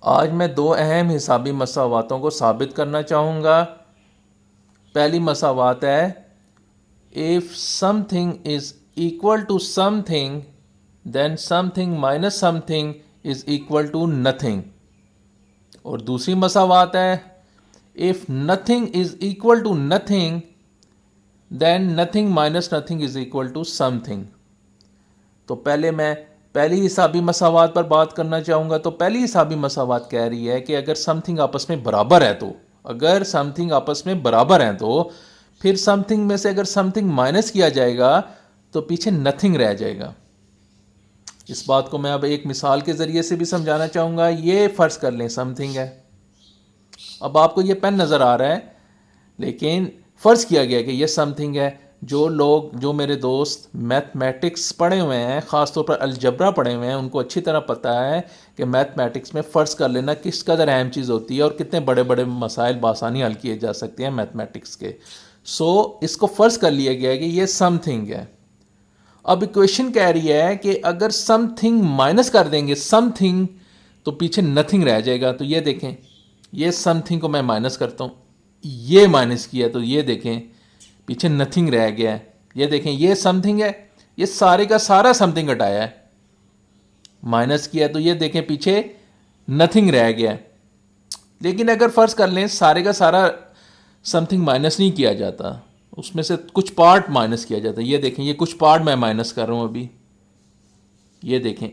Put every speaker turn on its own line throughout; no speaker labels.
आज मैं दो अहम हिसाबी मसावातों को साबित करना चाहूँगा। पहली मसावात है, if something is equal to something then something minus something is equal to nothing. और दूसरी मसावात है, if nothing is equal to nothing then nothing minus nothing is equal to something. तो पहले मैं पहली हिसाबी मसावात पर बात करना चाहूँगा। तो पहली हिसाबी मसावात कह रही है कि अगर समथिंग आपस में बराबर है तो, अगर समथिंग आपस में बराबर है तो फिर समथिंग में से अगर समथिंग माइनस किया जाएगा तो पीछे नथिंग रह जाएगा। इस बात को मैं अब एक मिसाल के ज़रिए से भी समझाना चाहूँगा। ये फ़र्ज़ कर लें समथिंग है। अब आपको ये पेन नज़र आ रहा है, लेकिन फ़र्ज़ किया गया कि ये समथिंग है। जो मेरे दोस्त मैथमेटिक्स पढ़े हुए हैं, ख़ासतौर पर अलजबरा पढ़े हुए हैं, उनको अच्छी तरह पता है कि मैथमेटिक्स में फ़र्ज़ कर लेना किस कदर अहम चीज़ होती है और कितने बड़े बड़े मसाइल बआसानी हल किए जा सकते हैं मैथमेटिक्स के। इसको फ़र्ज़ कर लिया गया है कि ये समथिंग है। अब इक्वेशन कह रही है कि अगर समथिंग माइनस कर देंगे समथिंग तो पीछे नथिंग रह जाएगा। तो ये देखें, ये समथिंग को मैं माइनस करता हूँ, ये माइनस किया तो ये देखें पीछे नथिंग रह गया है। ये देखें, ये समथिंग है, ये सारे का सारा समथिंग हटाया है, माइनस किया तो ये देखें पीछे नथिंग रह गया है। लेकिन अगर फ़र्ज़ कर लें सारे का सारा समथिंग माइनस नहीं किया जाता, उसमें से कुछ पार्ट माइनस किया जाता है। ये देखें, ये कुछ पार्ट मैं माइनस कर रहा हूँ अभी। ये देखें,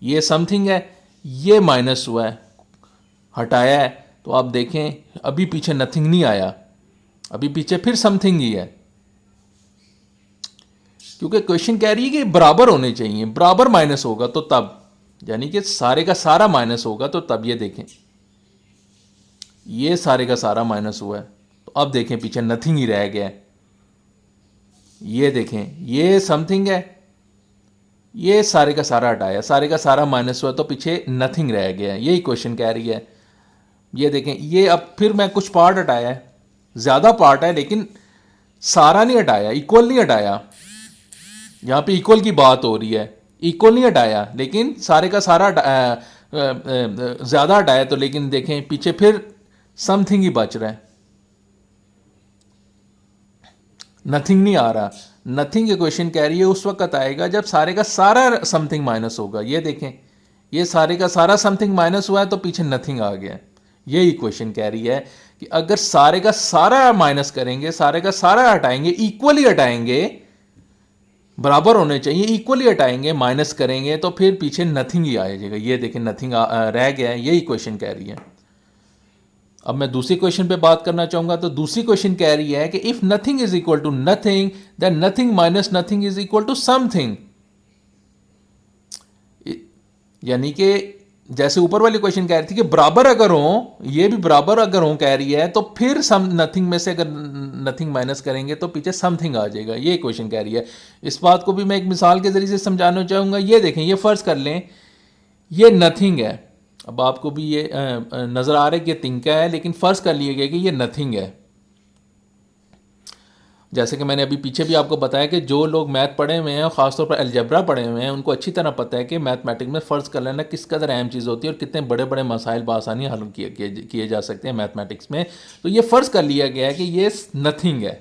ये समथिंग है, ये माइनस हुआ है, हटाया है, तो आप देखें अभी पीछे नथिंग नहीं आया, अभी पीछे फिर समथिंग ही है। क्योंकि क्वेश्चन कह रही है कि बराबर होने चाहिए, बराबर माइनस होगा तो तब, यानी कि सारे का सारा माइनस होगा तो तब। ये देखें, ये सारे का सारा माइनस हुआ है, तो अब देखें पीछे नथिंग ही रह गया है। ये देखें, ये समथिंग है, ये सारे का सारा हटाया, सारे का सारा माइनस हुआ तो पीछे नथिंग रह गया है। यही क्वेश्चन कह रही है। ये देखें, ये अब फिर मैं कुछ पार्ट हटाया है, ज़्यादा पार्ट है, लेकिन सारा नहीं हटाया, इक्वल नहीं हटाया। यहाँ पे इक्वल की बात हो रही है, इक्वल नहीं हटाया, लेकिन सारे का सारा ज़्यादा हटाया तो, लेकिन देखें पीछे फिर समथिंग ही बच रहा है, नथिंग नहीं आ रहा। नथिंग इक्वेशन कह रही है उस वक्त आएगा जब सारे का सारा समथिंग माइनस होगा। ये देखें, ये सारे का सारा समथिंग माइनस हुआ है तो पीछे नथिंग आ गया। ये इक्वेशन कह रही है कि अगर सारे का सारा माइनस करेंगे, सारे का सारा हटाएंगे, इक्वली हटाएंगे, बराबर होने चाहिए, इक्वली हटाएंगे, माइनस करेंगे तो फिर पीछे नथिंग ही आ जाएगा। ये देखें नथिंग रह गया है। यही क्वेश्चन कह रही है। अब मैं दूसरी क्वेश्चन पे बात करना चाहूंगा। तो दूसरी क्वेश्चन कह रही है कि if nothing is equal to nothing then nothing minus nothing is equal to something. यानी कि जैसे ऊपर वाली क्वेश्चन कह रही थी कि बराबर अगर हो, ये भी बराबर अगर हो कह रही है, तो फिर सम नथिंग में से अगर नथिंग माइनस करेंगे तो पीछे समथिंग आ जाएगा। ये क्वेश्चन कह रही है। इस बात को भी मैं एक मिसाल के जरिए से समझाना चाहूँगा। ये देखें, ये फ़र्ज़ कर लें ये नथिंग है। अब आपको भी ये नज़र आ रहा है कि ये तिनका है, लेकिन फ़र्ज़ कर लिया गया कि ये नथिंग है। जैसे कि मैंने अभी पीछे भी आपको बताया कि जो लोग मैथ पढ़े हुए हैं, ख़ासतौर पर अलजबरा पढ़े हुए हैं, उनको अच्छी तरह पता है कि मैथमेटिक्स में फ़र्ज़ कर लेना किस कदर अहम चीज़ होती है और कितने बड़े बड़े मसाइल बआसानी हल किए जा सकते हैं मैथमेटिक्स में। तो ये फ़र्ज़ कर लिया गया है कि ये नथिंग है।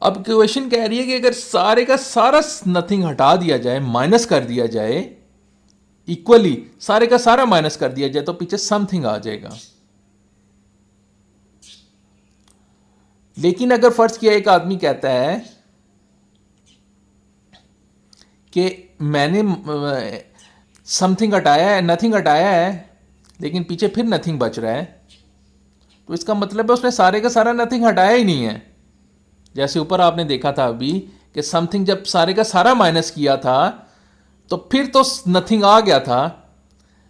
अब क्वेश्चन कह रही है कि अगर सारे का सारा नथिंग हटा दिया जाए, माइनस कर दिया जाए, इक्वली सारे का सारा माइनस कर दिया जाए तो पीछे समथिंग आ जाएगा। लेकिन अगर फर्ज किया एक आदमी कहता है कि मैंने समथिंग हटाया है, नथिंग हटाया है, लेकिन पीछे फिर नथिंग बच रहा है, तो इसका मतलब है उसने सारे का सारा नथिंग हटाया ही नहीं है। जैसे ऊपर आपने देखा था अभी कि समथिंग जब सारे का सारा माइनस किया था तो फिर तो नथिंग आ गया था,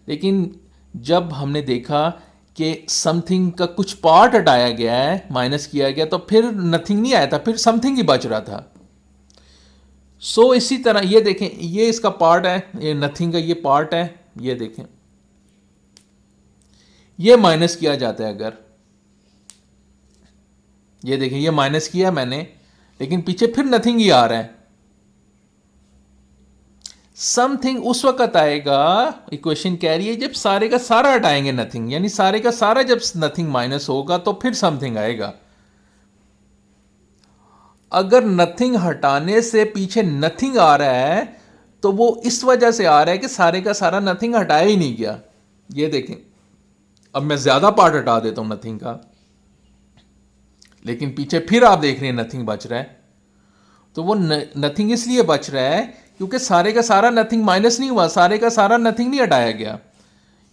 लेकिन जब हमने देखा कि समथिंग का कुछ पार्ट हटाया गया है, माइनस किया गया, तो फिर नथिंग नहीं आया था, फिर समथिंग ही बच रहा था। इसी तरह ये देखें, ये इसका पार्ट है, ये नथिंग का ये पार्ट है। ये देखें, ये माइनस किया जाता है अगर, ये देखें ये माइनस किया मैंने, लेकिन पीछे फिर नथिंग ही आ रहा है। समथिंग उस वक्त आएगा, इक्वेशन कह रही है जब सारे का सारा हटाएंगे नथिंग, यानी सारे का सारा जब नथिंग माइनस होगा तो फिर समथिंग आएगा। अगर नथिंग हटाने से पीछे नथिंग आ रहा है तो वो इस वजह से आ रहा है कि सारे का सारा नथिंग हटाया ही नहीं गया। ये देखें, अब मैं ज्यादा पार्ट हटा देता हूं नथिंग का, लेकिन पीछे फिर आप देख रहे हैं नथिंग बच रहा है, तो वो नथिंग इसलिए बच रहा है क्योंकि सारे का सारा नथिंग माइनस नहीं हुआ, सारे का सारा नथिंग नहीं हटाया गया।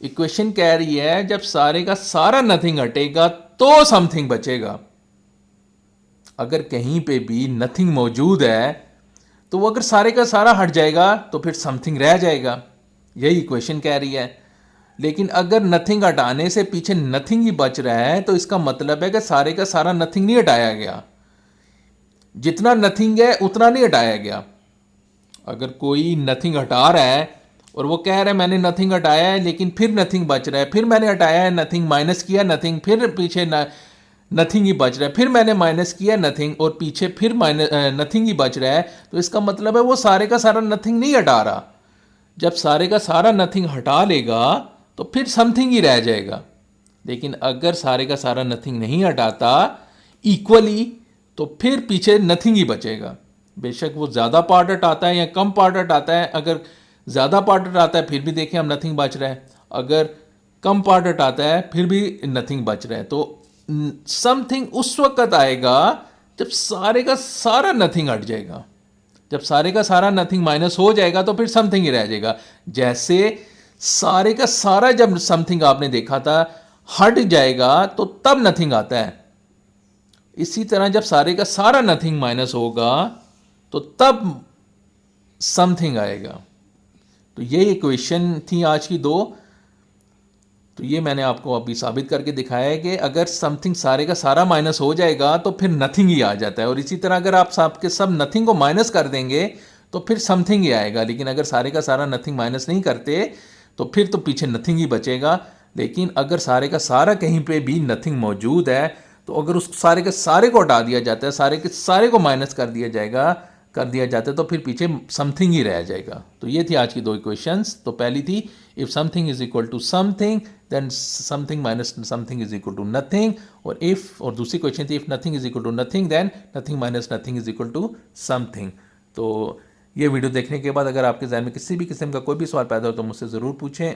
इक्वेशन कह रही है जब सारे का सारा नथिंग हटेगा तो समथिंग बचेगा। अगर कहीं पे भी नथिंग मौजूद है तो वो अगर सारे का सारा हट जाएगा तो फिर समथिंग रह जाएगा, यही इक्वेशन कह रही है। लेकिन अगर नथिंग हटाने से पीछे नथिंग ही बच रहा है तो इसका मतलब है कि सारे का सारा नथिंग नहीं हटाया गया, जितना नथिंग है उतना नहीं हटाया गया। अगर कोई नथिंग हटा रहा है और वो कह रहा है मैंने नथिंग हटाया है लेकिन फिर नथिंग बच रहा है, फिर मैंने हटाया है नथिंग, माइनस किया नथिंग, फिर पीछे नथिंग ही बच रहा है, फिर मैंने माइनस किया नथिंग और पीछे फिर नथिंग ही बच रहा है, तो इसका मतलब है वो सारे का सारा नथिंग नहीं हटा रहा। जब सारे का सारा नथिंग हटा लेगा तो फिर समथिंग ही रह जाएगा। लेकिन अगर सारे का सारा नथिंग नहीं हटाता इक्वली तो फिर पीछे नथिंग ही बचेगा। बेशक वो ज़्यादा पार्ट हटाता है या कम पार्ट हटाता है, अगर ज़्यादा पार्ट हटाता है फिर भी देखिए हम नथिंग बच रहा है, अगर कम पार्ट हटाता है फिर भी नथिंग बच रहा है। तो समथिंग उस वक्त आएगा जब सारे का सारा नथिंग हट जाएगा। जब सारे का सारा नथिंग माइनस हो जाएगा तो फिर समथिंग ही रह जाएगा। जैसे सारे का सारा जब समथिंग आपने देखा था हट जाएगा तो तब नथिंग आता है, इसी तरह जब सारे का सारा नथिंग माइनस होगा तो तब समथिंग आएगा। तो ये इक्वेशन थी आज की दो। तो ये मैंने आपको अभी साबित करके दिखाया है कि अगर समथिंग सारे का सारा माइनस हो जाएगा तो फिर नथिंग ही आ जाता है, और इसी तरह अगर आप सबके सब नथिंग को माइनस कर देंगे तो फिर समथिंग ही आएगा। लेकिन अगर सारे का सारा नथिंग माइनस नहीं करते तो फिर तो पीछे नथिंग ही बचेगा। लेकिन अगर सारे का सारा कहीं पे भी नथिंग मौजूद है तो अगर उस सारे के सारे को हटा दिया जाता है, सारे के सारे को माइनस कर दिया जाता है तो फिर पीछे समथिंग ही रह जाएगा। तो ये थी आज की दो इक्वेशंस। तो पहली थी if something is equal to something then something minus something is equal to nothing, और दूसरी क्वेश्चन थी if nothing is equal to nothing then nothing minus nothing is equal to something. तो ये वीडियो देखने के बाद अगर आपके जहन में किसी भी किस्म का कोई भी सवाल पैदा हो तो मुझसे ज़रूर पूछें,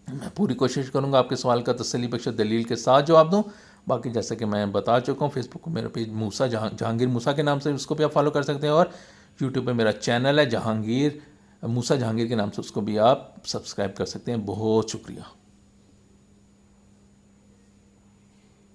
मैं पूरी कोशिश करूंगा आपके सवाल का तसल्ली बख्श दलील के साथ जवाब दूं। बाकी जैसा कि मैं बता चुका हूं, फेसबुक को मेरा पेज मूसा जहांगीर मूसा के नाम से उसको भी आप फॉलो कर सकते हैं, और यूट्यूब पे मेरा चैनल है जहांगीर मूसा जहांगीर के नाम से, उसको भी आप सब्सक्राइब कर सकते हैं। बहुत शुक्रिया।